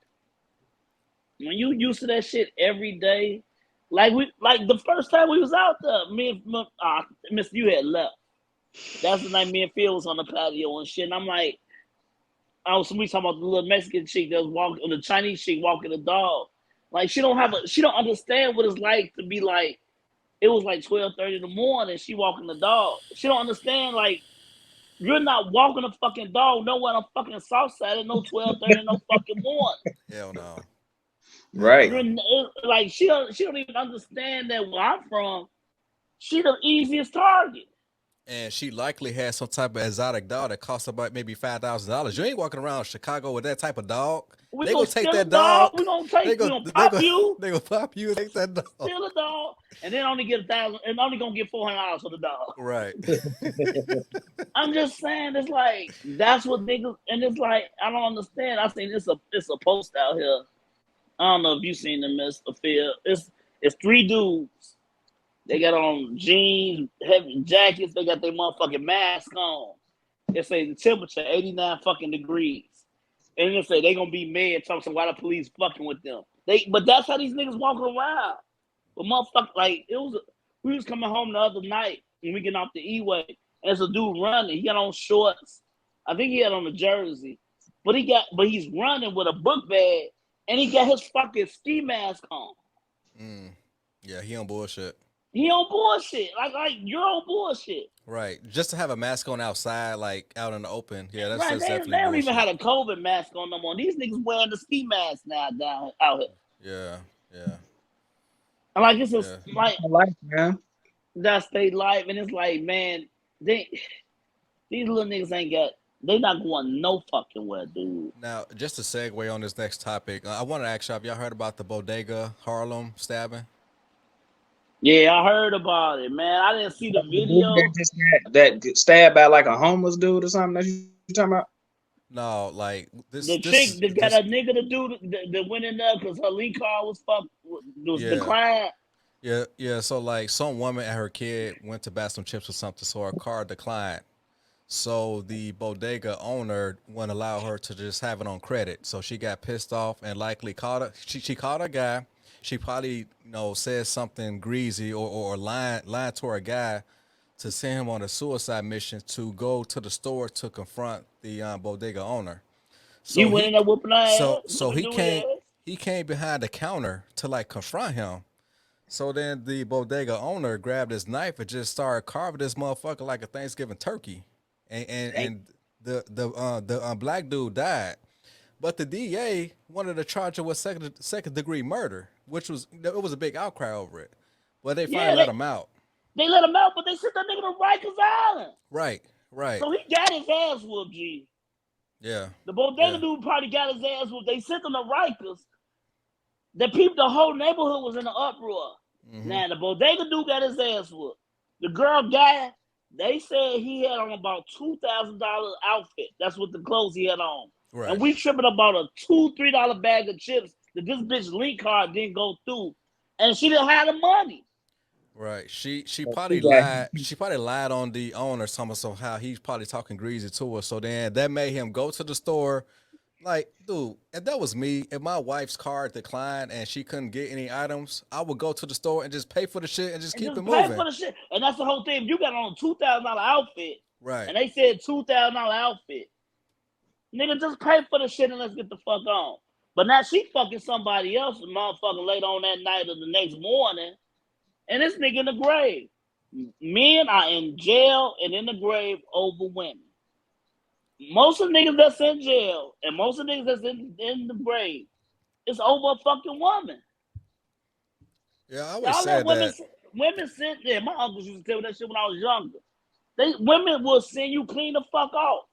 when you used to that shit every day. Like the first time we was out there, me and Mr. You had left. That's the night me and Phil was on the patio and shit. And I'm like, we talking about the little Mexican chick that was walking, or the Chinese chick walking the dog. Like she don't understand what it's like to be like. It was like 12:30 in the morning. She walking the dog. She don't understand like you're not walking a fucking dog nowhere on fucking South Side at no 12:30 no fucking morning. Hell no. Right. Like she don't even understand that where I'm from. She the easiest target. And she likely has some type of exotic dog that costs about maybe $5,000. You ain't walking around Chicago with that type of dog. We They gonna gonna take steal a that dog. dog. We gonna pop you. They gonna pop you and take that dog. Steal a dog, and then only get $1,000, and only gonna get $400 for the dog. Right. I'm just saying, it's like that's what niggas, and it's like I don't understand. I think it's a post out here. I don't know if you seen the Mr. Phil. It's 3 dudes. They got on jeans, heavy jackets. They got their motherfucking mask on. It say the temperature 89 fucking degrees, and it say they gonna be mad talking why the police fucking with them. But that's how these niggas walking around. But motherfucker, like we was coming home the other night and we getting off the E-way. And there's a dude running. He got on shorts. I think he had on a jersey, but he's running with a book bag and he got his fucking ski mask on. Yeah, he on bullshit. He on bullshit. Like you're on bullshit. Right. Just to have a mask on outside, like out in the open. Yeah, that's right. definitely They don't bullshit. even have a COVID mask on no more. These niggas wearing the ski mask now down out Yeah. here. And like it's just like life, man. That's their life, and it's like, man, these little niggas they not going no fucking where, dude. Now, just to segue on this next topic, I want to ask y'all, have y'all heard about the Bodega Harlem stabbing? Yeah, I heard about it, man. I didn't see the video. That stabbed by like a homeless dude or something that you talking about? No, like the chick that got a nigga to do that went in there because her link card was declined. Yeah. So like some woman and her kid went to buy some chips or something, so her card declined. So the bodega owner wouldn't allow her to just have it on credit. So she got pissed off and likely called her. She called a guy. She probably said something greasy or lied to her guy to send him on a suicide mission to go to the store to confront the bodega owner. So he went in there whooping her ass. So he came behind the counter to like confront him. So then the bodega owner grabbed his knife and just started carving this motherfucker like a Thanksgiving turkey, and the black dude died. But the DA wanted to charge him with second degree murder, which was a big outcry over it. But they finally let him out. They let him out, but they sent that nigga to Rikers Island. Right. So he got his ass whooped, G. Yeah. The bodega dude probably got his ass whooped. They sent him to Rikers. The whole neighborhood was in an uproar. Mm-hmm. Now the bodega dude got his ass whooped. The girl guy, they said he had on about $2,000 outfit. That's what the clothes he had on. Right. And we tripping about a $2-3 bag of chips that this bitch link card didn't go through, and she didn't have the money. Right. She probably lied. She probably lied on the owner somehow he's probably talking greasy to her. So then that made him go to the store. Like, dude, if that was me, if my wife's card declined and she couldn't get any items, I would go to the store and just pay for the shit and just keep it moving. Pay for the shit. And that's the whole thing. If you got on a $2,000 outfit, right? And they said $2,000 outfit, nigga, just pay for the shit and let's get the fuck on. But now she fucking somebody else, motherfucker, later on that night or the next morning, and this nigga in the grave. Men are in jail and in the grave over women. Most of the niggas that's in jail and most of the niggas that's in the grave, it's over a fucking woman. Yeah, I always said that. Women sit there. My uncles used to tell me that shit when I was younger. Women will send you clean the fuck off.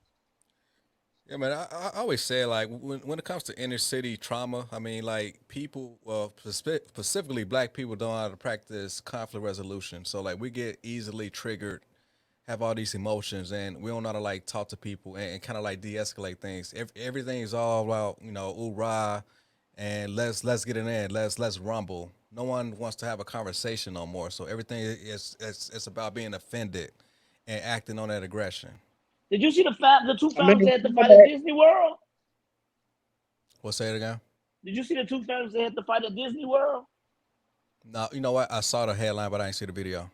Yeah, man, I always say, like, when it comes to inner city trauma, I mean, like, people, well, specifically black people don't know how to practice conflict resolution. So, like, we get easily triggered, have all these emotions, and we don't know how to, like, talk to people and kind of, like, de-escalate things. Everything is all about, ooh-rah, and let's get it in, let's rumble. No one wants to have a conversation no more. So everything it's about being offended and acting on that aggression. Did you see the two families that had to fight at Disney World? What, say it again? Did you see the two families that had to fight at Disney World? No, you know what? I saw the headline, but I didn't see the video.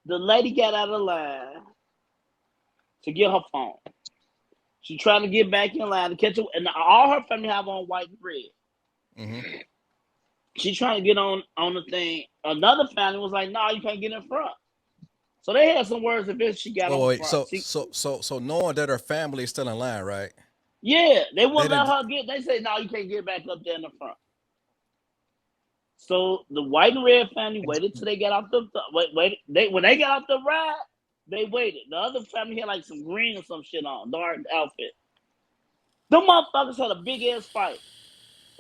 The lady got out of line. to get her phone. She trying to get back in line to catch her, and all her family have on white and red. Mm-hmm. She trying to get on the thing. Another family was like, "No, you can't get in front." So they had some words of it. She got on Wait. front. So knowing that her family is still in line, right? Yeah, they They wouldn't let didn't. her get. They say, "No, you can't get back up there in the front." So the white and red family waited till they got off the wait. When they got off the ride, they waited. The other family had like some green or some shit on, dark outfit. Them motherfuckers had a big ass fight.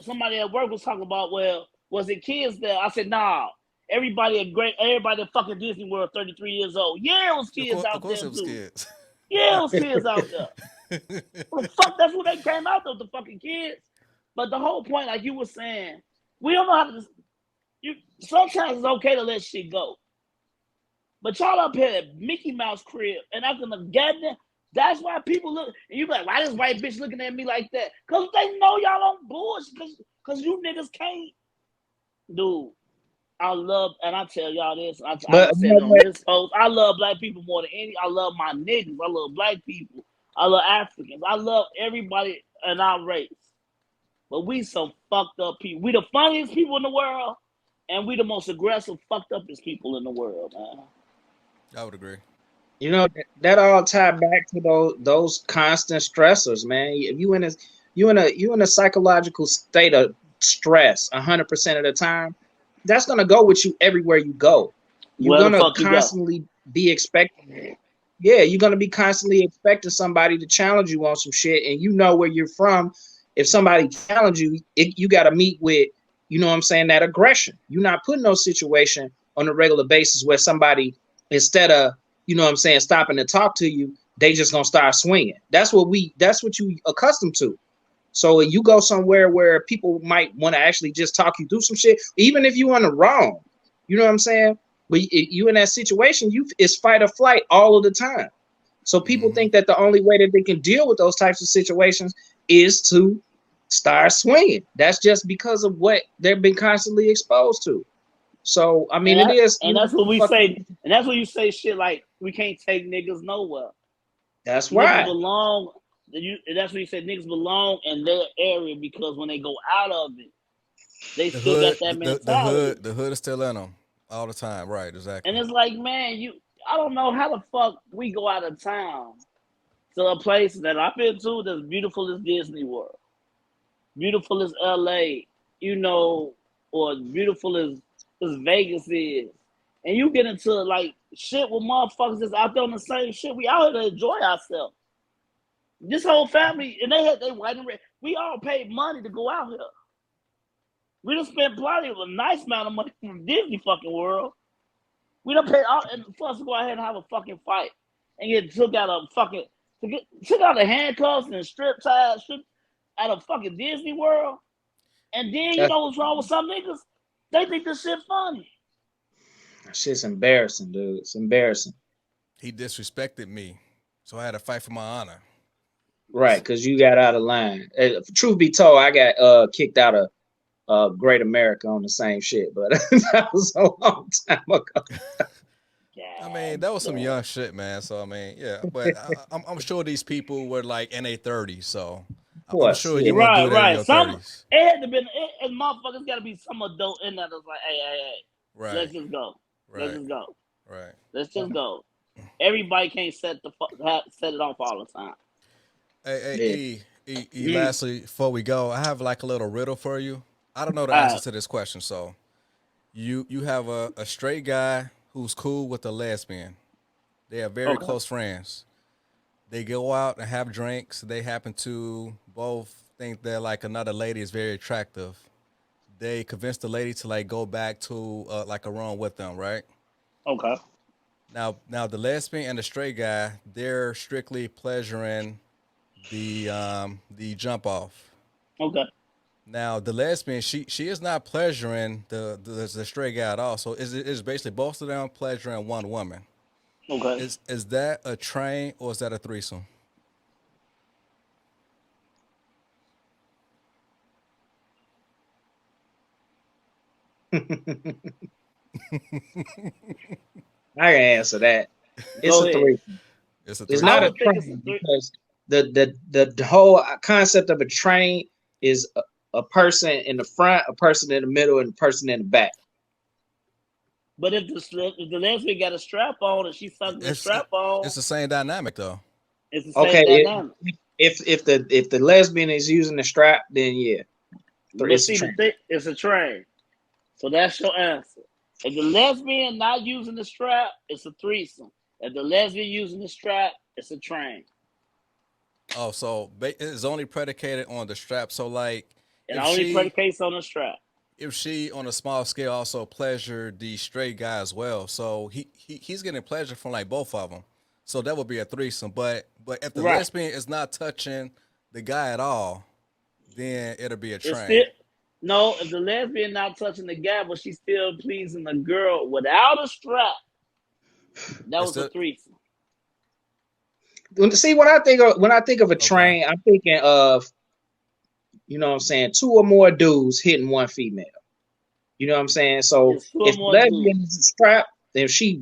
Somebody at work was talking about, well, was it kids there? I said, nah. Everybody at fucking Disney World, 33 years old. Yeah, it was kids Of out course, there it was too. kids. Yeah, it was kids out there. Well, fuck, that's what they came out there, the fucking kids. But the whole point, like you were saying, we don't know how to. Sometimes it's okay to let shit go. But y'all up here at Mickey Mouse crib, and I'm gonna get there. That's why people look, and you be like, why this white bitch looking at me like that? Cause they know y'all on bullshit. Cause you niggas can't, dude. I love, and I tell y'all this. I But said it on this post. I love black people more than any. I love my niggas. I love black people. I love Africans. I love everybody in our race. But we some fucked up people. We the funniest people in the world, and we the most aggressive, fucked upest people in the world, man. I would agree. you know that all tied back to those constant stressors, man. If you in a psychological state of stress 100% of the time, that's gonna go with you everywhere you go. You're Where the gonna fuck you go? constantly be expecting. Yeah, you're gonna be constantly expecting somebody to challenge you on some shit, and you know where you're from. If somebody challenge you, you got to meet with, you know what I'm saying, that aggression. You're not putting no situation on a regular basis where somebody, instead of, you know what I'm saying, stopping to talk to you, they just gonna start swinging. That's what you accustomed to. So you go somewhere where people might want to actually just talk you through some shit, even if you on the wrong. You know what I'm saying? But you in that situation, it's fight or flight all of the time. So people Mm-hmm. think that the only way that they can deal with those types of situations is to start swinging. That's just because of what they've been constantly exposed to. So I mean, And it is, and that's what we fucking. say. And that's when you say shit like we can't take niggas nowhere. That's Niggas right. belong. That's when you say niggas belong in their area because when they go out of it, they The still got hood, that mentality. the hood is still in them all the time. Right, And exactly. it's like, man, I don't know how the fuck we go out of town to a place that I've been to that's beautiful as Disney World, beautiful as LA, you know, or beautiful as Vegas is. And you get into like shit with motherfuckers that's out there on the same shit. We out here to enjoy ourselves. This whole family, and they white and red. We all paid money to go out here. We done spent probably a nice amount of money from Disney fucking World. We done paid all, and for us to go ahead and have a fucking fight and get took out of fucking took out the handcuffs and strip out of fucking Disney World. And then you That know what's wrong with some niggas? They think this shit funny. shit's embarrassing, dude. It's embarrassing. He disrespected me, so I had to fight for my honor. Right, because you got out of line. Truth be told, I got kicked out of Great America on the same shit, but that was a long time ago. I mean, God that was some damn. young shit, man. So I mean, yeah, but I'm sure these people were like in their 30s. So Of I'm course, sure yeah. you wouldn't do that in Right. your Some 30s. it had to been and motherfuckers gotta be some adult in there that's like, hey. Right, Let's just go. Let's right, just go. right. Let's just go. Everybody can't set it off all the time. Yeah. Lastly, before we go, I have like a little riddle for you. I don't know the answer All to this question, so you have a straight guy who's cool with a lesbian. They are very okay. close friends. They go out and have drinks. They happen to both think that like another lady is very attractive. They convince the lady to like go back to like a room with them, right? Okay. Now the lesbian and the straight guy, they're strictly pleasuring the jump off. Okay. Now the lesbian, she is not pleasuring the straight guy at all. So is basically both of them pleasuring one woman. Okay. Is that a train or is that a threesome? I can answer that. It's Go a ahead. three. It's a It's threesome. not I a would think it's a train three. because the whole concept of a train is a person in the front, a person in the middle, and a person in the back. But if the lesbian got a strap on and she's sucking the It's strap on, it's the same dynamic though. it's the Okay, same dynamic. if the lesbian is using the strap, then yeah, But it's a see, the train. thing, it's a train. So that's your answer. If the lesbian not using the strap, it's a threesome. If the lesbian using the strap, it's a train. Oh, so it's only predicated on the strap. So like, It if only she predicates on the strap. if she on a small scale also pleasure the straight guy as well, so he's getting pleasure from like both of them. So that would be a threesome. But if the Right. lesbian is not touching the guy at all, then it'll be a It's train. still no. If the lesbian not touching the guy, but she's still pleasing the girl without a strap, that It's was a still threesome. See, when I think of a okay. train, I'm thinking of, you know what I'm saying, 2 or more dudes hitting one female. You know what I'm saying? So It's two or if the more lesbian dudes. is strapped, if she,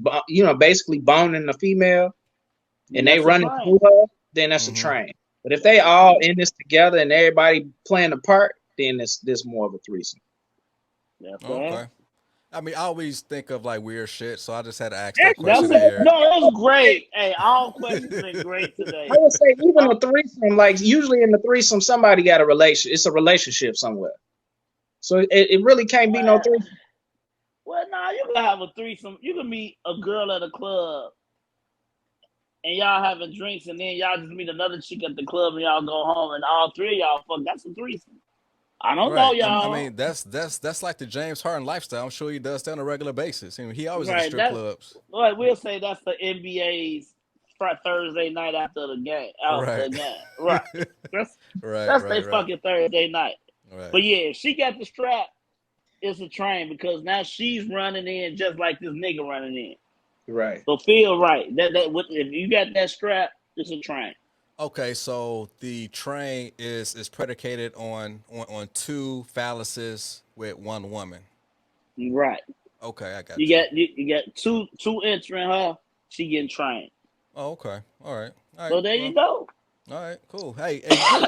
basically boning the female Then and they that's a running train. through her, then that's a Mm-hmm. train. But if they That's a all train. in this together and everybody playing a part, then this more of a threesome. That's the Okay. answer. I mean, I always think of like weird shit, so I just had to ask that Actually, That's question a here. no. It was great. Hey, all questions been great I today. would say even a threesome, like usually in the threesome, somebody got a relation. It's a relationship somewhere. So it really can't be no Well, threesome. nah, you can have a threesome. You can meet a girl at a club and y'all having drinks, and then y'all just meet another chick at the club, and y'all go home, and all three of y'all fuck. That's a threesome. I don't know, Right. I y'all. mean, that's like the James Harden lifestyle. I'm sure he does that on a regular basis. I mean, he always at the Right. strip That's clubs. like we'll say that's the NBA's Thursday night after the game. After Right. the game. Right. That's Right. that's they Right. Right. fucking Thursday night. Right. But yeah, if she got the strap, it's a train because now she's running in just like this nigga running in. Right. So feel right. If you got that strap, it's a train. Okay, so the train is predicated on two phalluses with one woman. Right. Okay, I got You you. got two entering her, she getting trained. Oh, okay. All right. All right. So there you Well, go. all right. Cool. Hey,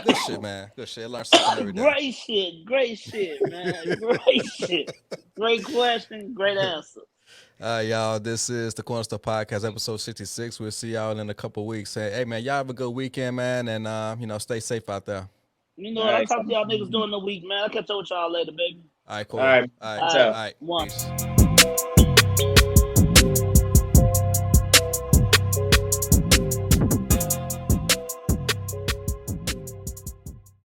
good shit, man. Good shit. Learn something every day. Great shit, man. Great shit. Great question, great answer. Y'all, this is the Cornerstone Podcast, episode 66. We'll see y'all in a couple weeks. Hey, man, y'all have a good weekend, man, and stay safe out there. You know All what? I'll right. talk to y'all niggas during the week, man. I'll catch up with y'all later, baby. All right, All cool. right. All right, Peace All right. out. all right. One. Peace.